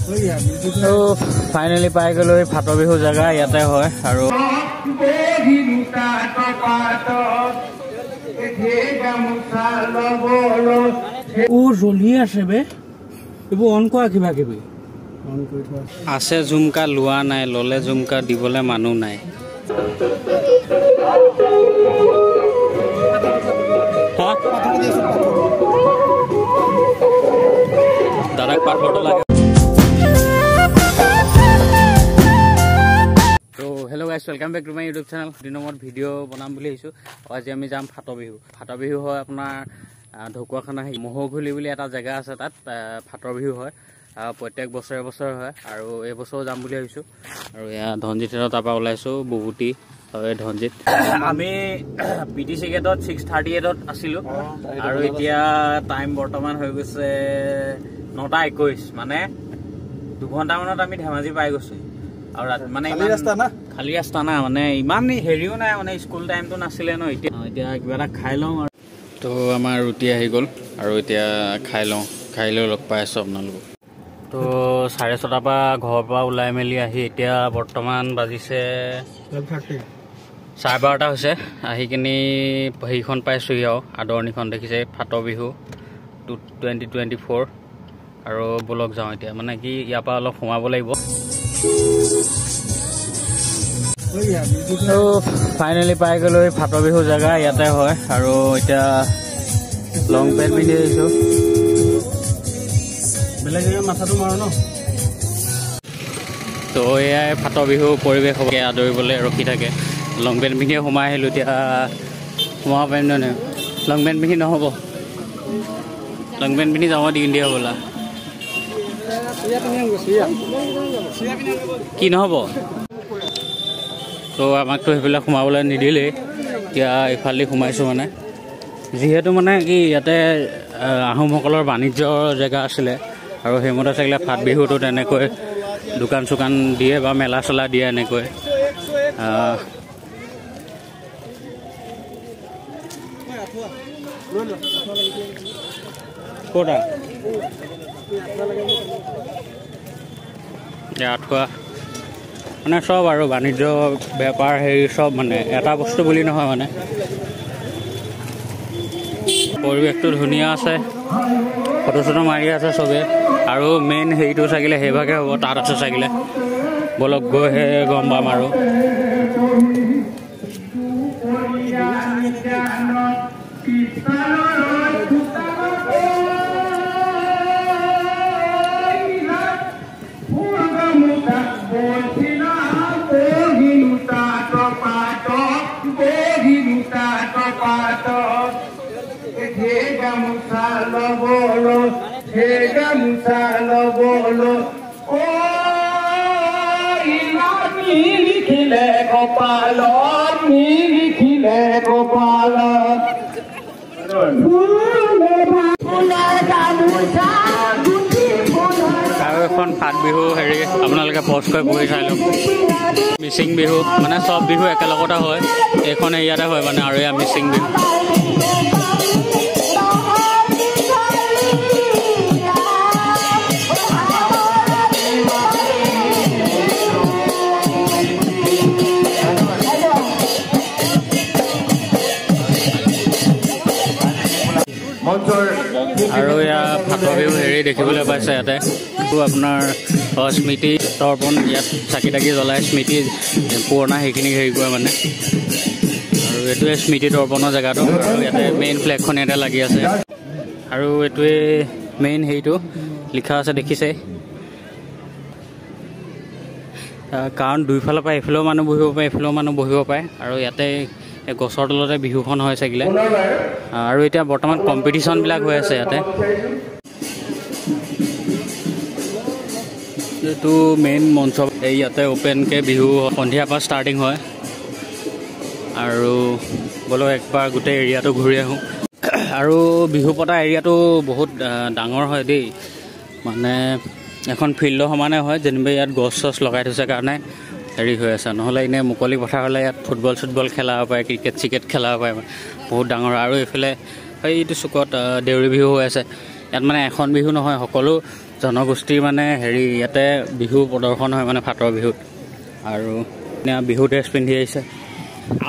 তো ফাইনেলি পাই গ'লো ফাটৰ বিহু জেগা ইয়াতে হয় আৰু জ্বলি আছে বে এইবোৰ অন কৰা কিবা কিবি আছে ঝুমকা লোৱা নাই ললে ঝুমকা দিবলৈ মানুহ নাই দাদাক পাঠৰটো লাগে তো hello' guys welcome back to my YouTube channel দিনৰ ভিডিঅ' বনাম বুলি আহিছোঁ আজি আমি যাম ফাটৰ বিহু হয় আপোনাৰ ঢকুৱাখানা মহৌঘুলি বুলি এটা জেগা আছে তাত ফাটৰ বিহু হয় প্ৰত্যেক বছৰে বছৰে হয় আৰু এই বছৰ যাম বুলি ভাবিছোঁ আৰু এয়া ধনজিতৰ তাৰপৰা ওলাইছোঁ বহুতি হয় ধনজিত আমি PTC গেটত 6:38ত আছিলোঁ আৰু এতিয়া টাইম বৰ্তমান হৈ গৈছে 9:21 মানে 2 ঘণ্টামানত আমি ধেমাজি পাই গৈছোঁ আৰু মানে খালী ৰাস্তা না মানে ইমান হেৰিও নাই মানে স্কুল টাইমটো নাছিলে ন এতিয়া কিবা এটা খাই লওঁ আৰু তো আমাৰ ৰুটি আহি গ'ল আৰু এতিয়া খাই লৈ লগ পাই আছোঁ আপোনালোকক তো 6:30 পৰা ঘৰৰ পৰা ওলাই মেলি আহি এতিয়া বৰ্তমান বাজিছে 12:30 হৈছে আহি কিনি সেইখন পাইছোঁহি আৰু আদৰণিখন দেখিছে ফাটৰ বিহু 2024 আৰু বলক যাওঁ এতিয়া মানে কি ইয়াৰ পৰা অলপ সোমাব লাগিব তো ফাইনেলি পাই গ'লো ফাটৰ বিহু জেগা ইয়াতে হয় আৰু এতিয়া লং পেণ্ট পিন্ধি আহিছোঁ বেলেগ জেগা মাথাটো মাৰো ন তো এয়াই ফাটৰ বিহু পৰিৱেশ হ'ব আদৰিবলৈ ৰখি থাকে লং পেণ্ট পিন্ধিয়ে সোমাই আহিলোঁ এতিয়া সোমাব পাৰিম নহয় লং পেণ্ট পিন্ধি নহ'ব লং পেণ্ট পিন্ধি যাব দিয়ে হ'বলা কি নহ'ব তো আমাকতো সেইবিলাক সোমাবলৈ নিদিলেই এতিয়া ইফালে সোমাইছোঁ মানে যিহেতু মানে কি ইয়াতে আহোমসকলৰ বাণিজ্যৰ জেগা আছিলে আৰু সেইমতে থাকিলে ফাট বিহুটো তেনেকৈ দোকান চোকান দিয়ে বা মেলা চলা দিয়ে এনেকৈ ক'তা আঁঠুৱা মানে চব আৰু বাণিজ্য বেপাৰ হেৰি চব মানে এটা বস্তু বুলি নহয় মানে পৰিৱেশটো ধুনীয়া আছে ফটো চটো মাৰি আছে চবে আৰু মেইন হেৰিটো চাগিলে সেইভাগে হ'ব তাত আছে চাগিলে বলক গৈহে গম পাম আৰু আৰু এখন ফাট বিহু হেৰি আপোনালোকে পষ্ট কৰি পঢ়ি চাই লওক মিচিং বিহু মানে চব বিহু একেলগতে হয় এইখন ইয়াতে হয় মানে আৰু এয়া মিচিং বিহু আৰু এয়া ফাটৰ বিহু হেৰি দেখিবলৈ পাইছে ইয়াতে আপোনাৰ স্মৃতি তৰ্পণ ইয়াত চাকি তাকি জ্বলাই স্মৃতি পুৰণা সেইখিনি হেৰি কৰে মানে আৰু এইটোৱে স্মৃতি তৰ্পণৰ জেগাটো আৰু ইয়াতে মেইন ফ্লেগখন ইয়াতে লাগি আছে আৰু এইটোৱে মেইন হেৰিটো লিখা আছে দেখিছে কাৰণ দুইফালৰ পৰা এইফালেও মানুহ বহিব পাৰে এইফালেও মানুহ বহিব পাৰে আৰু ইয়াতে গছৰ তলতে বিহুখন হৈ থাকিলে আৰু এতিয়া বৰ্তমান কম্পিটিশ্যনবিলাক হৈ আছে ইয়াতে এইটো মেইন মঞ্চ ইয়াতে অ'পেনকৈ বিহু সন্ধিয়াৰ পৰা ষ্টাৰ্টিং হয় আৰু বলক একবাৰ গোটেই এৰিয়াটো ঘূৰি আহোঁ আৰু বিহু পতা এৰিয়াটো বহুত ডাঙৰ হয় দেই মানে এখন ফিল্ডৰ সমানে হয় যেনিবা ইয়াত গছ চছ লগাই থৈছে কাৰণে হেৰি হৈ আছে নহ'লে এনেই মুকলি পথাৰ হ'লে ইয়াত ফুটবল খেলা হ'ব পাৰে ক্ৰিকেট খেলা হ'ব পাৰে বহুত ডাঙৰ আৰু এইফালে এইটো চুকত দেউৰী বিহু হৈ আছে ইয়াত মানে এখন বিহু নহয় সকলো জনগোষ্ঠীৰ মানে হেৰি ইয়াতে বিহু প্ৰদৰ্শন হয় মানে ফাটৰ বিহুত আৰু বিহু ড্ৰেছ পিন্ধি আহিছে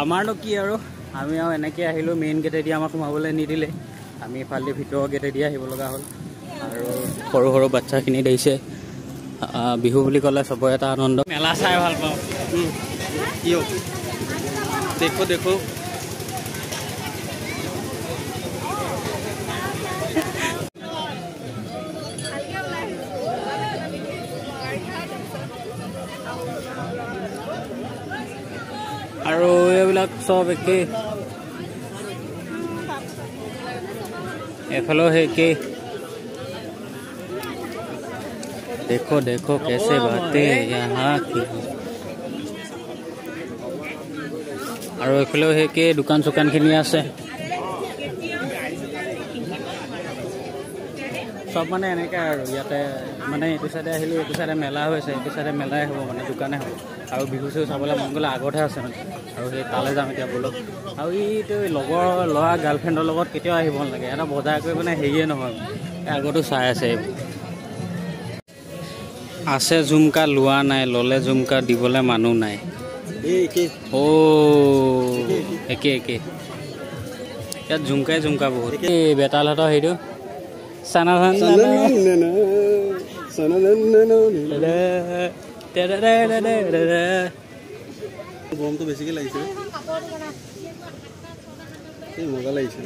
আমাৰনো কি আৰু আমি আৰু এনেকৈ আহিলোঁ মেইন গেটেদি আমাক সোমাবলৈ নিদিলে আমি ইফালে ভিতৰৰ গেটেদি আহিব লগা হ'ল আৰু সৰু সৰু বাচ্চাখিনি দেখিছে বিহু বুলি ক'লে চবৰে এটা আনন্দ মেলা চাই ভাল পাওঁ দেখো দেখো আৰু এইবিলাক চব একেই এফালেও সেই একেই देखो देखो कैसे बातें यहाँ की और এইফালেও সেই একেই দোকান চোকানখিনি আছে সব মানে এনেকৈ আৰু ইয়াতে মানে এইটো চাইডে আহিলোঁ এইটো চাইডে মেলা হৈছে এইটো চাইডে মেলাই হ'ব মানে দোকানে হ'ব আৰু বিহু চিহু চাবলৈ মন গ'লে আগতহে আছে মানে আৰু সেই তালৈ যাম এতিয়া বলক আৰু এইটো লগৰ ল'ৰা গাৰ্লফ্ৰেণ্ডৰ লগত কেতিয়াও আহিব নালাগে এটা বজাৰ কৰি মানে হেৰিয়ে নহয় আগতো চাই আছে আছে ঝুমকা লোৱা নাই ল'লে ঝুমকা দিবলৈ মানুহ নাই অ' একে একে ইয়াত ঝুমকাই ঝুমকা বহুত এই বেতালহঁতৰ সেইটো গৰমটো বেছিকৈ লাগিছে মজা লাগিছে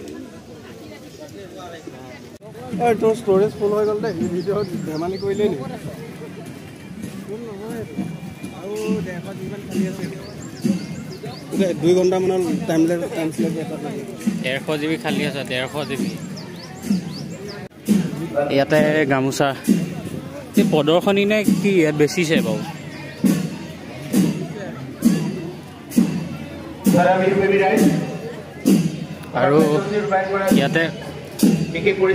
তোৰ ষ্ট'ৰেজ ফুল হৈ গ'ল দে ভিডিঅ'ত ধেমালি কৰিলেই নি আৰু 150 GB খালি আছে 2 ঘণ্টামানৰ টাইম লাগে 150 GB খালি আছে 150 GB ইয়াতে গামোচা এই প্ৰদৰ্শনী নে কি ইয়াত বেছিছে বাৰু আৰু ইয়াতে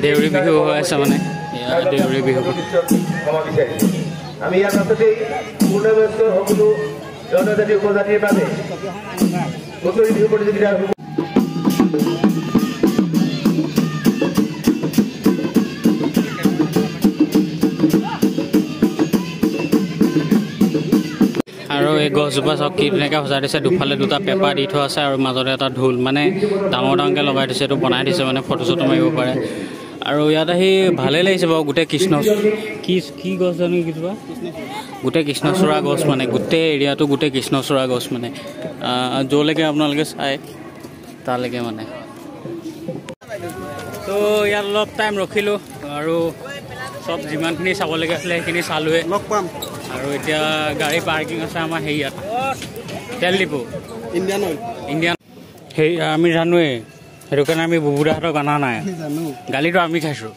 দেউৰী বিহু হৈ আছে মানে দেউৰী বিহু আমি ইয়াৰ পাছতেই পূৰ্ণবয়স্ক সকলো জনজাতি উপজাতিৰ বাবে হুঁচৰি বিহু প্ৰতিযোগিতা আৰু এই গছজোপা চব কি ধুনীয়াকৈ সজাই দিছে দুফালে দুটা পেপাৰ দি থোৱা আছে আৰু মাজতে এটা ঢোল মানে ডাঙৰ ডাঙৰকৈ লগাই দিছে এইটো বনাই দিছে মানে ফটো চটো মাৰিব পাৰে আৰু ইয়াত আহি ভালেই লাগিছে বাৰু গোটেই কৃষ্ণ কি গছ জানো কিবা গোটেই কৃষ্ণচূড়া গছ মানে গোটেই এৰিয়াটো গোটেই কৃষ্ণচূড়া গছ মানে য'লৈকে আপোনালোকে চাই তালৈকে মানে তো ইয়াত অলপ টাইম ৰখিলোঁ আৰু চব যিমানখিনি চাবলগীয়া আছিলে সেইখিনি চালোৱে লগ পাম আৰু এতিয়া গাড়ী পাৰ্কিং আছে আমাৰ হেৰিয়াত তেল ডিপু ইণ্ডিয়ান সেই আমি জানোৱেই সেইটো কাৰণে আমি বুবুদাহঁতক অনা নাই গালিটো আমি খাইছোঁ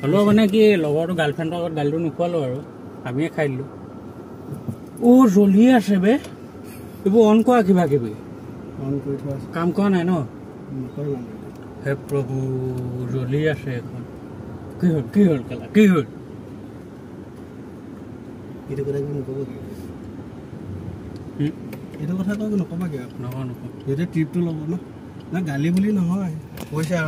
হ'লেও মানে কি লগৰটো গাৰ্লফ্ৰেণ্ডৰ আগত গালিটো নোখোৱালোঁ আৰু আমিয়ে খাই দিলোঁ জ্বলিয়ে আছে বে এইবোৰ অন কৰা কিবা কিবি কাম কৰা নাই ন হে প্ৰভু জ্বলি আছে এখন কি হ'ল কেলা কি হ'ল এইটো কথা নক'বা কিয় নকওঁ যেতিয়া ট্ৰিপটো ল'ব ন গালি বুলি নহয় কৈছে আৰু